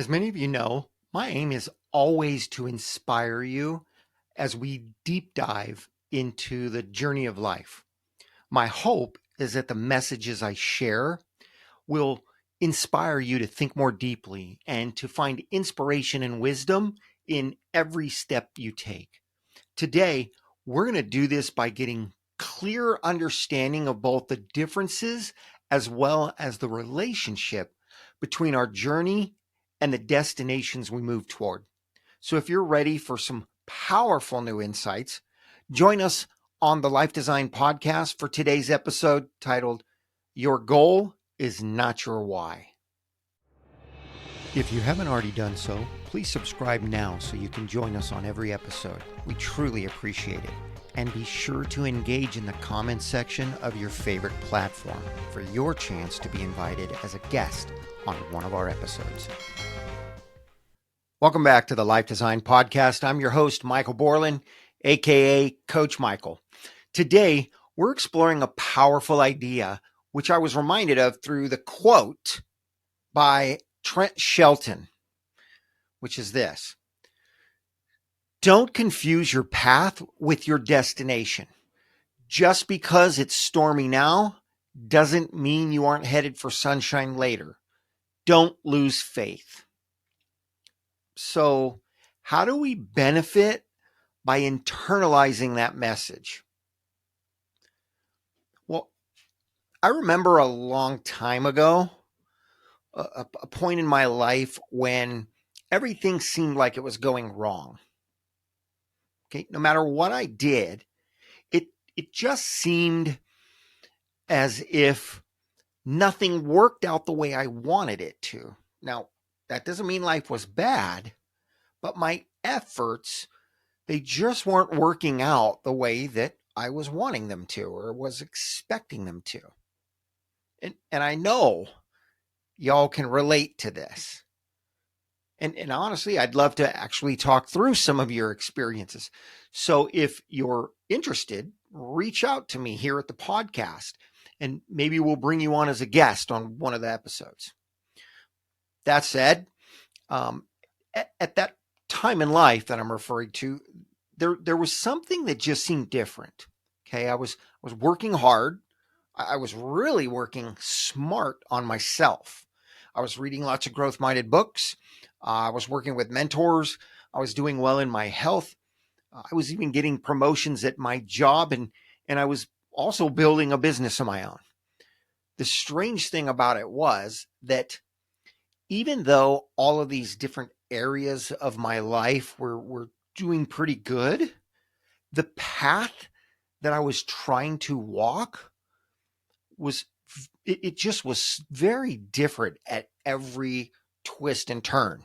As many of you know, my aim is always to inspire you as we deep dive into the journey of life. My hope is that the messages I share will inspire you to think more deeply and to find inspiration and wisdom in every step you take. Today, we're going to do this by getting clear understanding of both the differences as well as the relationship between our journey and the destinations we move toward. So if you're ready for some powerful new insights, join us on the Life Design Podcast for today's episode titled Your Goal is Not Your Why. If you haven't already done so, please subscribe now so you can join us on every episode. We truly appreciate it. And be sure to engage in the comments section of your favorite platform for your chance to be invited as a guest on one of our episodes. Welcome back to the Life Design Podcast. I'm your host, Michael Borland, aka Coach Michael. Today, we're exploring a powerful idea, which I was reminded of through the quote by Trent Shelton, which is this: don't confuse your path with your destination. Just because it's stormy now doesn't mean you aren't headed for sunshine later. Don't lose faith. So, how do we benefit by internalizing that message? Well, I remember a long time ago, a point in my life when everything seemed like it was going wrong. Okay, no matter what I did, it just seemed as if nothing worked out the way I wanted it to. Now, that doesn't mean life was bad, but my efforts, they just weren't working out the way that I was wanting them to or was expecting them to. And I know y'all can relate to this. And honestly, I'd love to actually talk through some of your experiences. So if you're interested, reach out to me here at the podcast, and maybe we'll bring you on as a guest on one of the episodes. That said, at that time in life that I'm referring to, there was something that just seemed different. Okay, I was working hard. I was really working smart on myself. I was reading lots of growth-minded books. I was working with mentors. I was doing well in my health. I was even getting promotions at my job, and I was also building a business of my own. The strange thing about it was that even though all of these different areas of my life were doing pretty good, the path that I was trying to walk was, it just was very different at every twist and turn,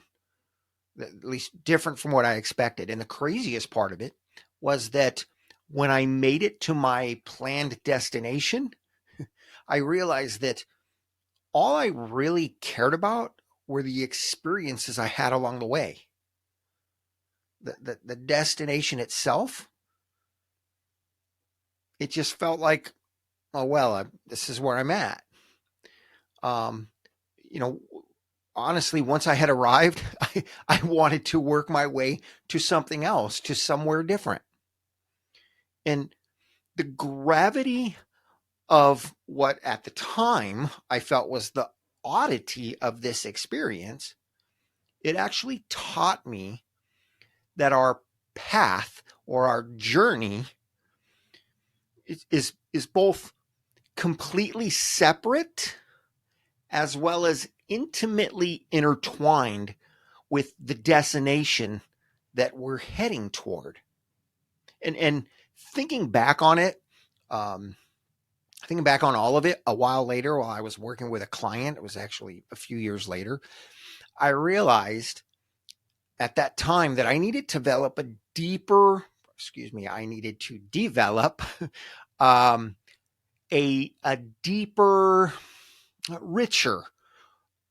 at least different from what I expected. And the craziest part of it was that when I made it to my planned destination, I realized that all I really cared about were the experiences I had along the way. The destination itself, it just felt like, oh, well, this is where I'm at. Um, you know, honestly, once I had arrived, I wanted to work my way to something else, to somewhere different. And the gravity of what at the time I felt was the oddity of this experience, it actually taught me that our path or our journey is both completely separate as well as intimately intertwined with the destination that we're heading toward. And thinking back on it, thinking back on all of it a while later, while I was working with a client, it was actually a few years later, I realized at that time that I needed to develop a deeper, richer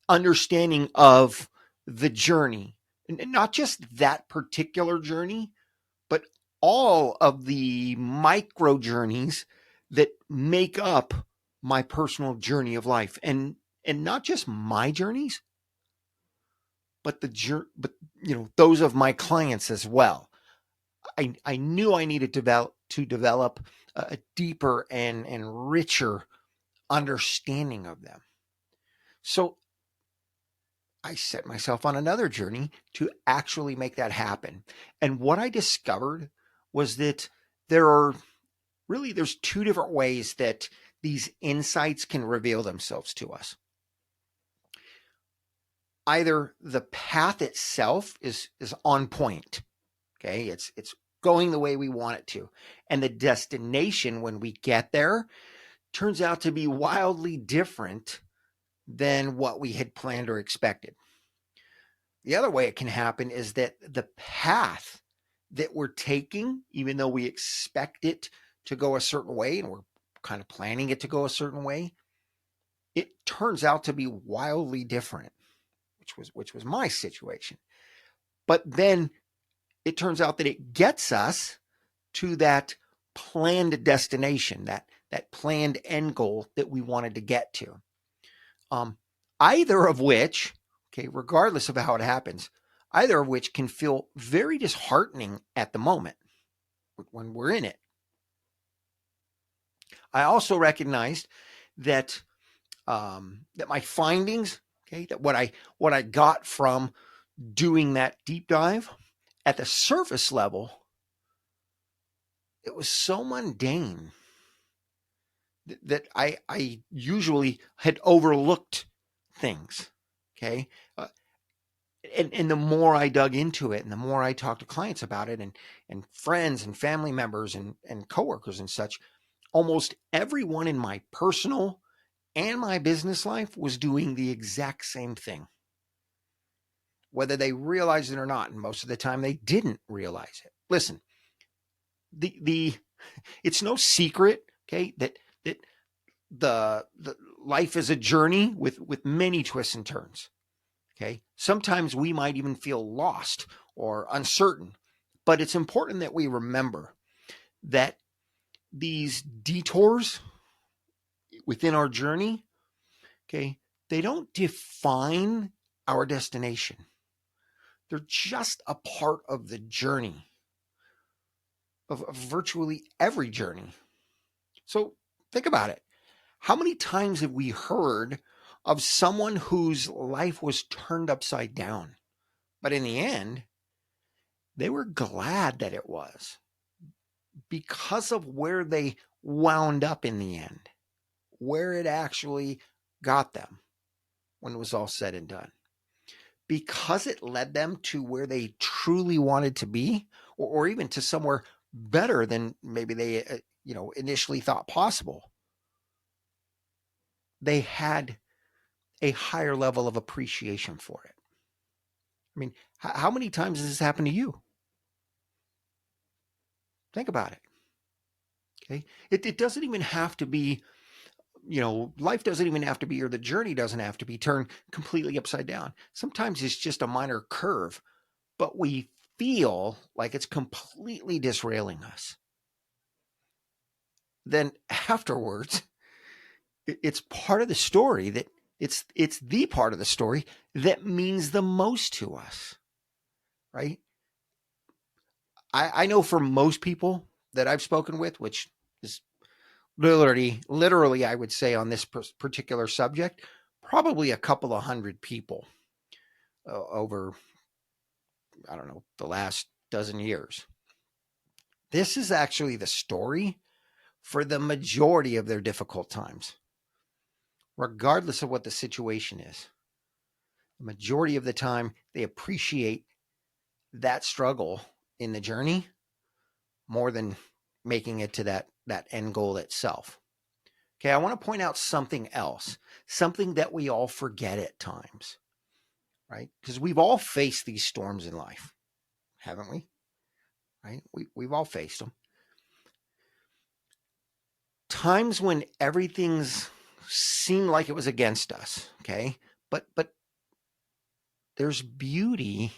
understanding of the journey, and not just that particular journey, but all of the micro journeys that make up my personal journey of life, and not just my journeys, but those of my clients as well. I knew I needed to develop a deeper and richer understanding of them. So I set myself on another journey to actually make that happen. And what I discovered was that there's two different ways that these insights can reveal themselves to us. Either the path itself is on point. Okay, it's going the way we want it to. And the destination when we get there turns out to be wildly different than what we had planned or expected. The other way it can happen is that the path that we're taking, even though we expect it to go a certain way and we're kind of planning it to go a certain way, it turns out to be wildly different, which was my situation. But then it turns out that it gets us to that planned destination, that planned end goal that we wanted to get to. Either of which, okay, regardless of how it happens, either of which can feel very disheartening at the moment when we're in it. I also recognized that that my findings, okay, that what I got from doing that deep dive at the surface level, it was so mundane that I usually had overlooked things. Okay. And the more I dug into it and the more I talked to clients about it and friends and family members and coworkers and such, almost everyone in my personal and my business life was doing the exact same thing, whether they realized it or not. And most of the time they didn't realize it. Listen, it's no secret, okay, that the life is a journey with many twists and turns. Okay. Sometimes we might even feel lost or uncertain, but it's important that we remember that these detours within our journey, okay, they don't define our destination. They're just a part of the journey, of virtually every journey. So think about it. How many times have we heard of someone whose life was turned upside down, but in the end, they were glad that it was because of where they wound up in the end, where it actually got them when it was all said and done, because it led them to where they truly wanted to be, or even to somewhere better than maybe they initially thought possible. They had a higher level of appreciation for it. I mean, how many times has this happened to you? Think about it. Okay. It doesn't even have to be, life doesn't even have to be, or the journey doesn't have to be turned completely upside down. Sometimes it's just a minor curve, but we feel like it's completely disrailing us. Then afterwards, it's part of the story that it's the part of the story that means the most to us, right? I know for most people that I've spoken with, which is literally, I would say on this particular subject, probably a couple of hundred people over, I don't know, the last dozen years. This is actually the story for the majority of their difficult times, regardless of what the situation is. The majority of the time, they appreciate that struggle in the journey more than making it to that end goal itself. Okay, I want to point out something else, something that we all forget at times, right? Because we've all faced these storms in life, haven't we? Right? We've all faced them. Times when everything's seemed like it was against us, okay? But there's beauty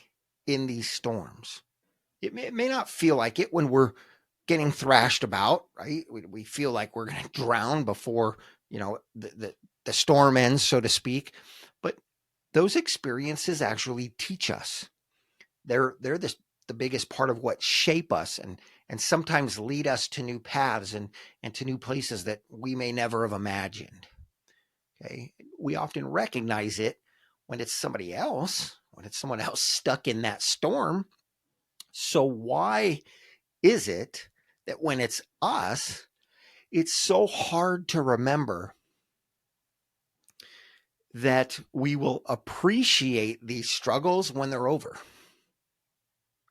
in these storms. It may not feel like it when we're getting thrashed about, right? We feel like we're going to drown before, the storm ends, so to speak. But those experiences actually teach us. They're the biggest part of what shape us and sometimes lead us to new paths and to new places that we may never have imagined. Okay. We often recognize it when it's somebody else, when it's someone else stuck in that storm. So why is it that when it's us, it's so hard to remember that we will appreciate these struggles when they're over?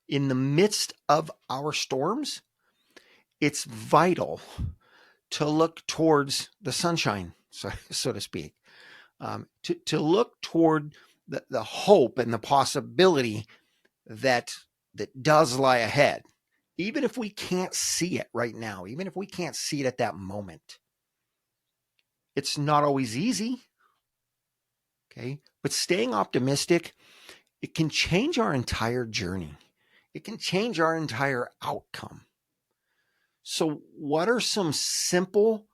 In the midst of our storms, it's vital to look towards the sunshine, so to speak, to look toward the hope and the possibility that does lie ahead, even if we can't see it right now, even if we can't see it at that moment. It's not always easy, okay? But staying optimistic, it can change our entire journey. It can change our entire outcome. So, what are some simple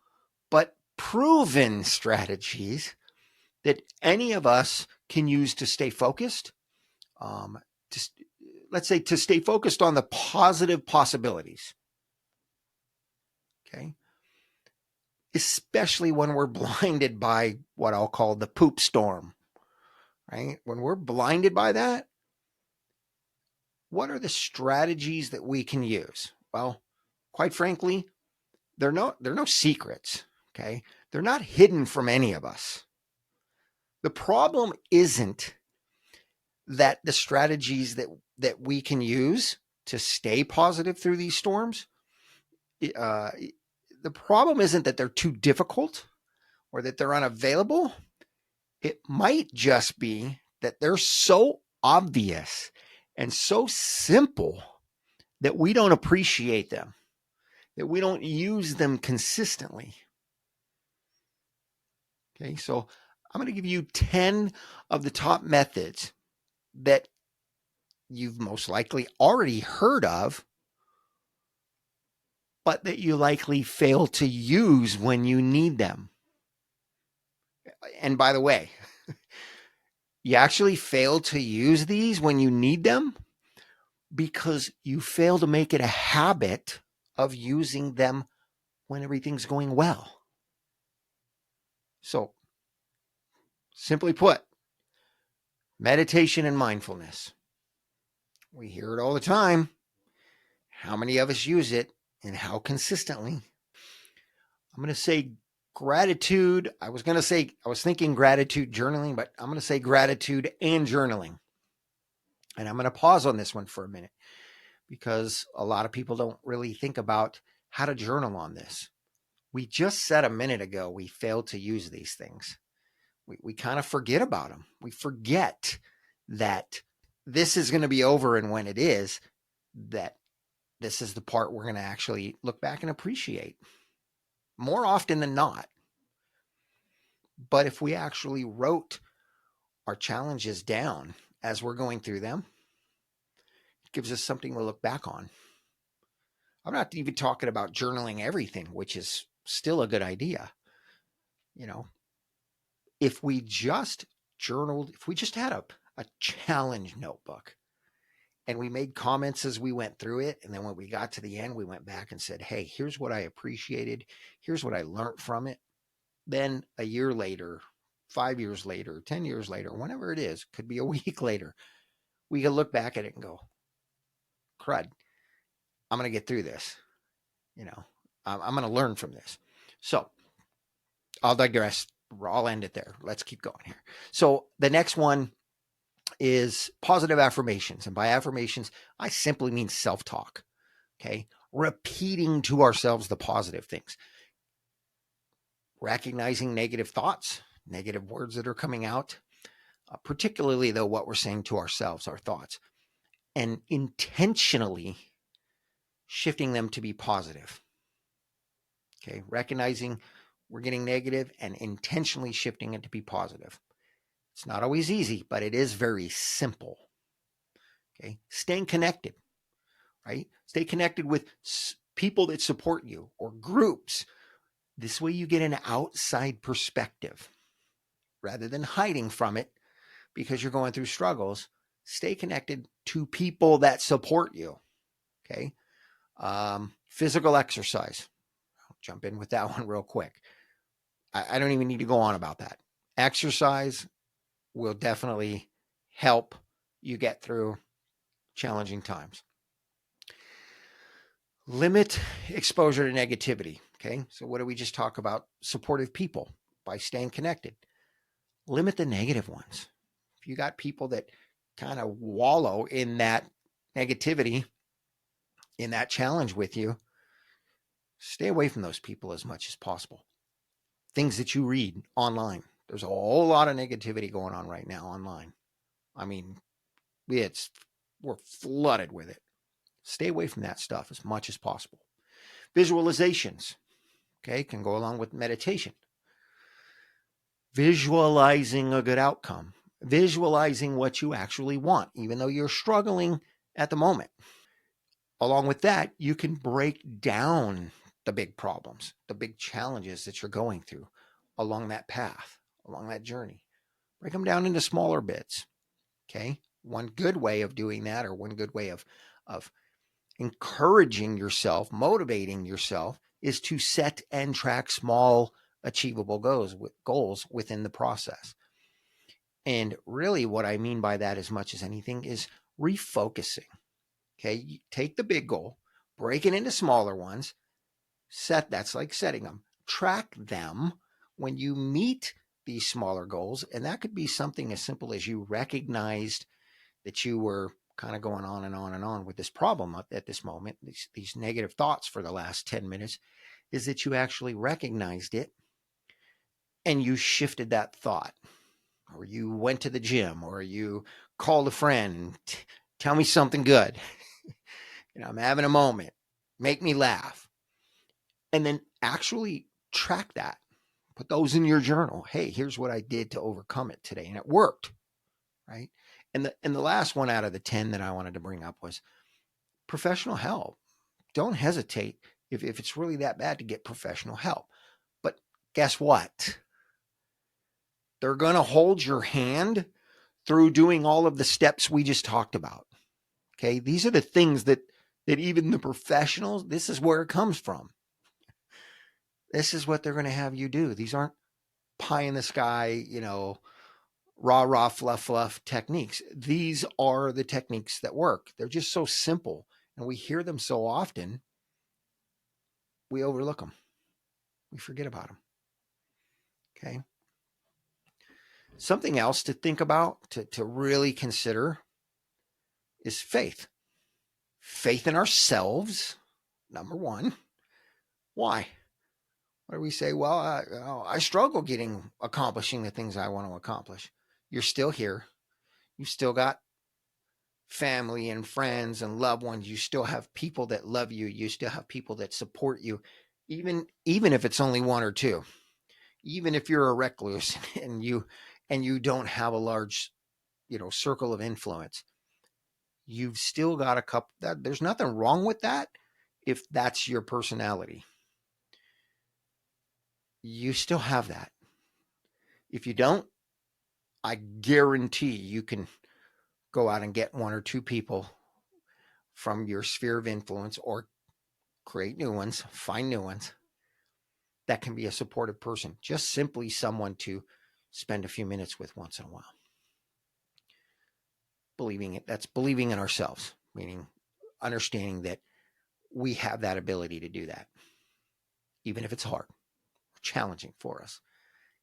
but proven strategies that any of us can use to stay focused? Let's say to stay focused on the positive possibilities. Okay. Especially when we're blinded by what I'll call the poop storm, right? When we're blinded by that, what are the strategies that we can use? Well, quite frankly, they're no secrets, okay? They're not hidden from any of us. The problem isn't that the strategies that we can use to stay positive through these storms, the problem isn't that they're too difficult or that they're unavailable. It might just be that they're so obvious and so simple that we don't appreciate them, that we don't use them consistently. Okay, so I'm going to give you 10 of the top methods that you've most likely already heard of, but that you likely fail to use when you need them. And by the way, you actually fail to use these when you need them because you fail to make it a habit of using them when everything's going well. So, simply put, meditation and mindfulness. We hear it all the time. How many of us use it and how consistently? I'm going to say gratitude. I was thinking gratitude journaling, but I'm going to say gratitude and journaling. And I'm going to pause on this one for a minute because a lot of people don't really think about how to journal on this. We just said a minute ago we failed to use these things. We kind of forget about them. We forget that this is going to be over, and when it is, that this is the part we're going to actually look back and appreciate more often than not. But if we actually wrote our challenges down as we're going through them, it gives us something to look back on. I'm not even talking about journaling everything, which is still a good idea. You know, if we just journaled, if we just had a challenge notebook and we made comments as we went through it, and then when we got to the end, we went back and said, hey, here's what I appreciated. Here's what I learned from it. Then a year later, 5 years later, 10 years later, whenever it is, could be a week later, we can look back at it and go, crud, I'm going to get through this. You know, I'm going to learn from this. So I'll digress. I'll end it there. Let's keep going here. So the next one is positive affirmations. And by affirmations, I simply mean self-talk. Okay. Repeating to ourselves the positive things. Recognizing negative thoughts, negative words that are coming out, particularly though what we're saying to ourselves, our thoughts, and intentionally shifting them to be positive. Okay. Recognizing we're getting negative and intentionally shifting it to be positive. It's not always easy, but it is very simple. Okay. Staying connected, right? Stay connected with people that support you or groups. This way you get an outside perspective rather than hiding from it. because you're going through struggles, stay connected to people that support you. Okay. Physical exercise. I'll jump in with that one real quick. I don't even need to go on about that. Exercise will definitely help you get through challenging times. Limit exposure to negativity. Okay. So, what did we just talk about? Supportive people by staying connected. Limit the negative ones. If you got people that kind of wallow in that negativity, in that challenge with you, stay away from those people as much as possible. Things that you read online. There's a whole lot of negativity going on right now online. I mean, we're flooded with it. Stay away from that stuff as much as possible. Visualizations, okay, can go along with meditation. Visualizing a good outcome, visualizing what you actually want, even though you're struggling at the moment. Along with that, you can break down the big problems, the big challenges that you're going through along that path, along that journey. Break them down into smaller bits. Okay. One good way of doing that, or one good way of encouraging yourself, motivating yourself, is to set and track small achievable goals within the process. And really what I mean by that, as much as anything, is refocusing. Okay. You take the big goal, break it into smaller ones, that's like setting them, track them when you meet these smaller goals. And that could be something as simple as you recognized that you were kind of going on and on and on with this problem at this moment, these negative thoughts for the last 10 minutes, is that you actually recognized it and you shifted that thought, or you went to the gym, or you called a friend, tell me something good. I'm having a moment, make me laugh. And then actually track that. Put those in your journal. Hey, here's what I did to overcome it today, and it worked, right? And the last one out of the 10 that I wanted to bring up was professional help. Don't hesitate if it's really that bad to get professional help. But guess what? They're going to hold your hand through doing all of the steps we just talked about. Okay, these are the things that even the professionals, this is where it comes from. This is what they're going to have you do. These aren't pie in the sky, rah, fluff techniques. These are the techniques that work. They're just so simple, and we hear them so often, we overlook them. We forget about them. Okay. Something else to think about, to really consider, is faith. Faith in ourselves, number one. Why? What do we say? Well, I struggle accomplishing the things I want to accomplish. You're still here. You've still got family and friends and loved ones. You still have people that love you. You still have people that support you, even if it's only one or two. Even if you're a recluse and you don't have a large, circle of influence, you've still got a couple. There's nothing wrong with that if that's your personality. You still have that. If you don't, I guarantee you can go out and get one or two people from your sphere of influence, or create new ones, find new ones that can be a supportive person, just simply someone to spend a few minutes with once in a while. That's believing in ourselves, meaning understanding that we have that ability to do that, even if it's hard, challenging for us.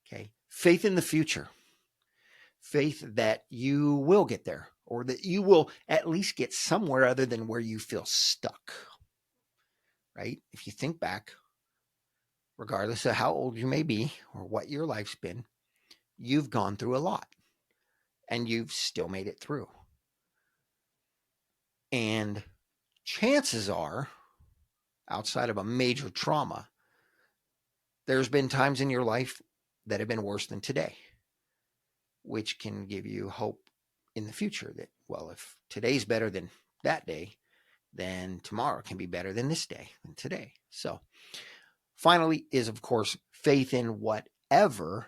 Okay. Faith in the future. Faith that you will get there, or that you will at least get somewhere other than where you feel stuck. Right? If you think back, regardless of how old you may be or what your life's been, you've gone through a lot and you've still made it through. And chances are, outside of a major trauma, there's been times in your life that have been worse than today, which can give you hope in the future that, well, if today's better than that day, then tomorrow can be better than this day, than today. So finally is, of course, faith in whatever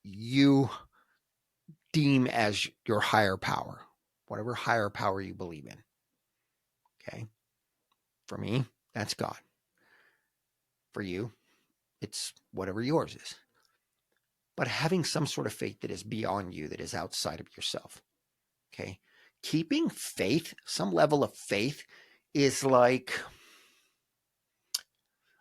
you deem as your higher power, whatever higher power you believe in. Okay. For me, that's God. For you, it's whatever yours is. But having some sort of faith that is beyond you, that is outside of yourself. Okay. Keeping faith, some level of faith, is like,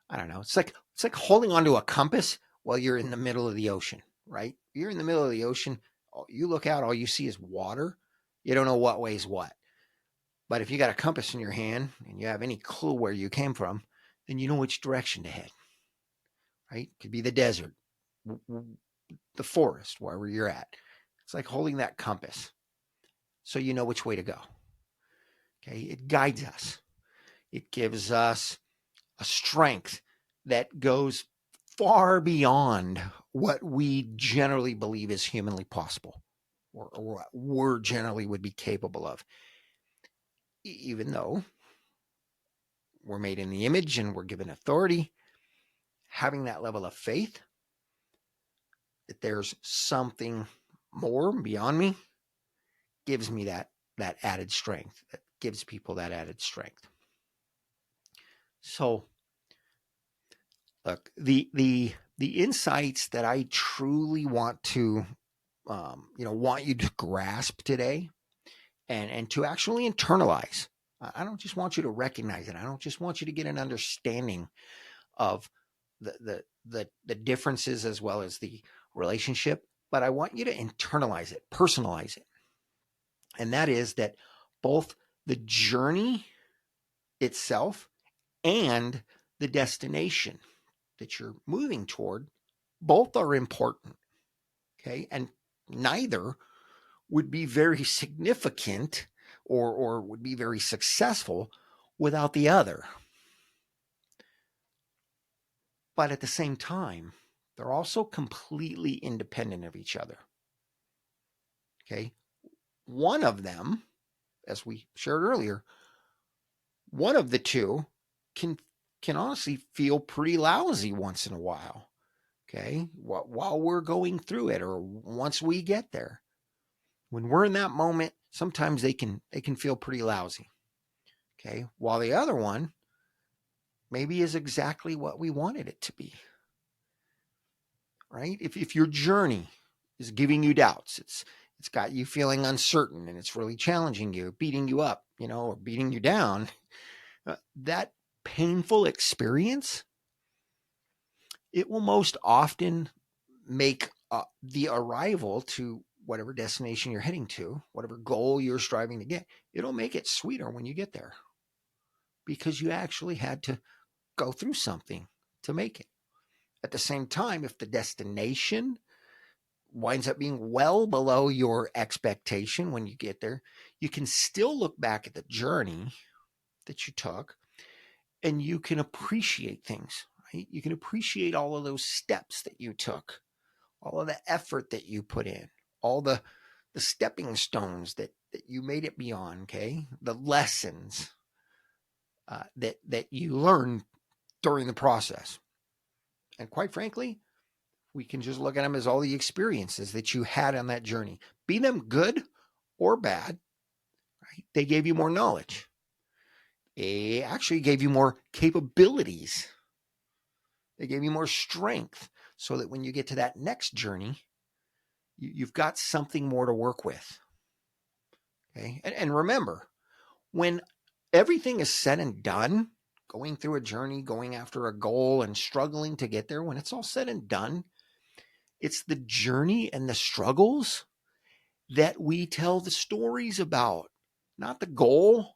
I don't know, it's like holding onto a compass while you're in the middle of the ocean, right? You're in the middle of the ocean. You look out, all you see is water. You don't know what weighs what. But if you got a compass in your hand and you have any clue where you came from, then you know which direction to head, right? It could be the desert, the forest, wherever you're at. It's like holding that compass so you know which way to go. Okay. It guides us. It gives us a strength that goes far beyond what we generally believe is humanly possible, or what we're generally would be capable of. Even though we're made in the image and we're given authority, having that level of faith that there's something more beyond me gives me that added strength, that gives people that added strength. So look, the insights that I truly want to want you to grasp today and to actually internalize. I don't just want you to recognize it. I don't just want you to get an understanding of the differences as well as the relationship, but I want you to internalize it, personalize it. And that is that both the journey itself and the destination that you're moving toward, both are important. Okay. And neither would be very significant or would be very successful without the other. But at the same time, they're also completely independent of each other. Okay. One of them, as we shared earlier, one of the two can honestly feel pretty lousy once in a while. Okay. While we're going through it, or once we get there. When we're in that moment, sometimes they can feel pretty lousy. Okay. While the other one maybe is exactly what we wanted it to be. Right? If your journey is giving you doubts, it's got you feeling uncertain, and it's really challenging you, beating you up, or beating you down, that painful experience, it will most often make the arrival to whatever destination you're heading to, whatever goal you're striving to get, it'll make it sweeter when you get there, because you actually had to go through something to make it. At the same time, if the destination winds up being well below your expectation when you get there, you can still look back at the journey that you took and you can appreciate things, right? You can appreciate all of those steps that you took, all of the effort that you put in, all the stepping stones that you made it beyond, okay? The lessons that you learned during the process. And quite frankly, we can just look at them as all the experiences that you had on that journey. Be them good or bad, right? They gave you more knowledge. They actually gave you more capabilities. They gave you more strength, so that when you get to that next journey, you've got something more to work with. Okay. And remember, when everything is said and done, going through a journey, going after a goal and struggling to get there, when it's all said and done, it's the journey and the struggles that we tell the stories about, not the goal.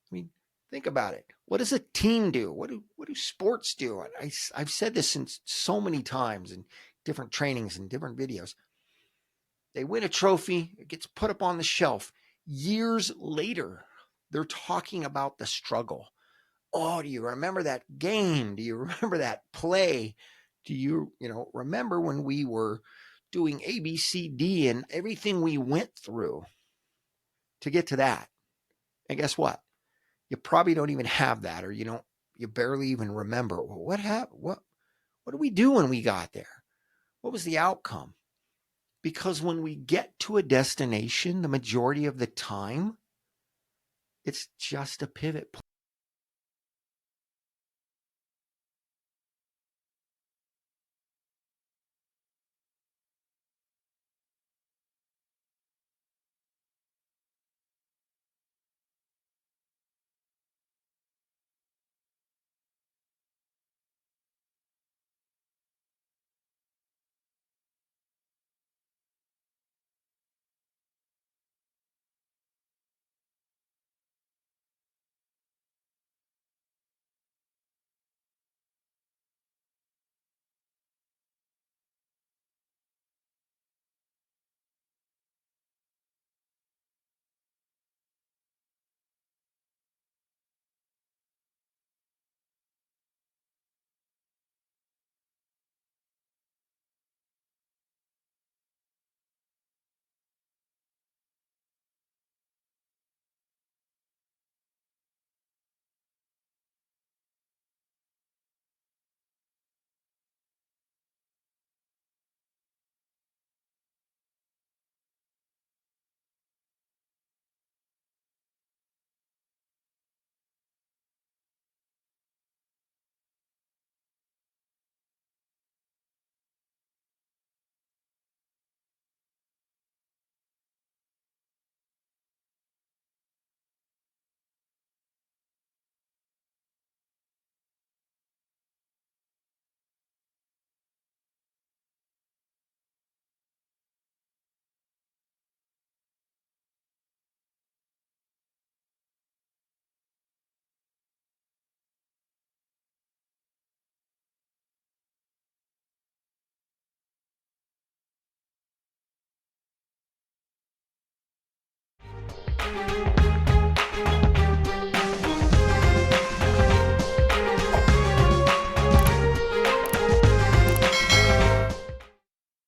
I mean, think about it. What does a team do? What do sports do? I've said this so many times in different trainings and different videos. They win a trophy, it gets put up on the shelf. Years later, they're talking about the struggle. Oh, do you remember that game? Do you remember that play? Do you remember when we were doing A, B, C, D and everything we went through to get to that? And guess what? You probably don't even have that, or you barely even remember. Well, what happened? What did we do when we got there? What was the outcome? Because when we get to a destination, the majority of the time, it's just a pivot point.